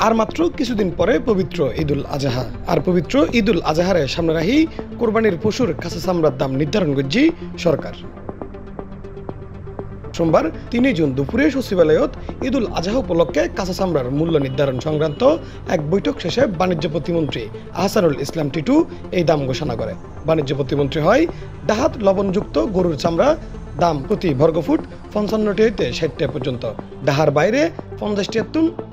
আর মাত্র কিছুদিন পরে পবিত্র ঈদুল আজহা। আর পবিত্র ঈদুল আজহারে সামনে রাখি কোরবানির পশুর কাঁচা চামড়ার দাম নির্ধারণ করছে সরকার। সোমবার ৩ জুন দুপুরে সচিবালয়ত ঈদুল আজহা উপলক্ষে কাঁচা চামড়ার মূল্য নির্ধারণ সংক্রান্ত এক বৈঠক শেষে বাণিজ্য প্রতিমন্ত্রী আহসানুল ইসলাম টিটু এই দাম ঘোষণা করে। বাণিজ্য প্রতিমন্ত্রী হয় ডাহাত লবণযুক্ত গরুর চামড়া দাম প্রতি বর্গফুট ৫৫ হইতে ৬০ টাকা পর্যন্ত, ডাহার বাইরে ৫০ টাকা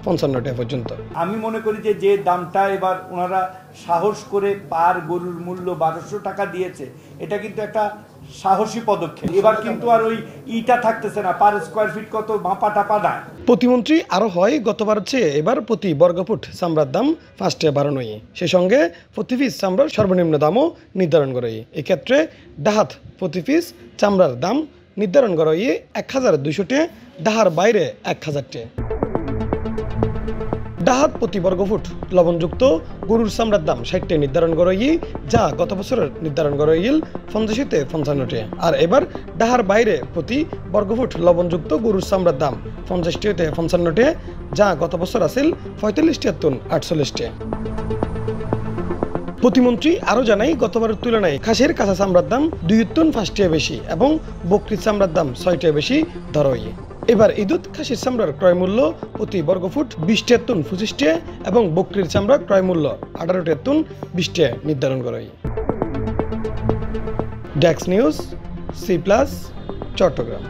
৫৫ টাকা পর্যন্ত। আমি মনে করি যে দামটা এবার ওনারা সাহস করে পার গরুর মূল্য ১২০০ টাকা দিয়েছে, এটা কিন্তু একটা সাহসী পদক্ষেপ। এবার কিন্তু আর ওই ইটা থাকতেছে না, পার স্কোয়ার ফিট কত মাপা টাপা না। প্রতিমন্ত্রী আরও হয় গতবার চেয়ে এবার প্রতি বর্গফুট চামড়ার দাম ৫ টাকা বাড়ানো। সেই সঙ্গে প্রতি পিস চামড়ার সর্বনিম্ন দামও নির্ধারণ করে। এক্ষেত্রে ডাহাত প্রতি পিস চামড়ার দাম নির্ধারণ করা ১,২০০ টাকা, ডাহার বাইরে ১,০০০ টাকা। ডাহাত প্রতি বর্গফুট লবণযুক্ত গরুর চামড়ার দাম ৬০ টাকা নির্ধারণ করা যা গত বছরের নির্ধারণ করা ৫০ থেকে ৫৫ টাকা। আর এবার ডাহার বাইরে প্রতি বর্গফুট লবণযুক্ত গরুর চামড়ার দাম ৫০ টাকা থেকে ৫৫ টাকা, যা গত বছর আছিল ৪৫ টাকা ৪৮ টাকা। প্রতিমন্ত্রী আরও জানায় গতবারের তুলনায় খাসির কাঁচা চামড়ার দাম ২.৫ টাকা বেশি এবং বকরির চামড়ার দাম ৬ টাকা বেশি ধরা হয়। এবার ঈদুত খাসির চামড়ার ক্রয় মূল্য প্রতি বর্গফুট ২০ টাকা ২৫ টাকা এবং বকরির চামড়া ক্রয় মূল্য ১৮ টাকা ২০ টাকা নির্ধারণ করা হয়। Desk news, C+, Chittagong.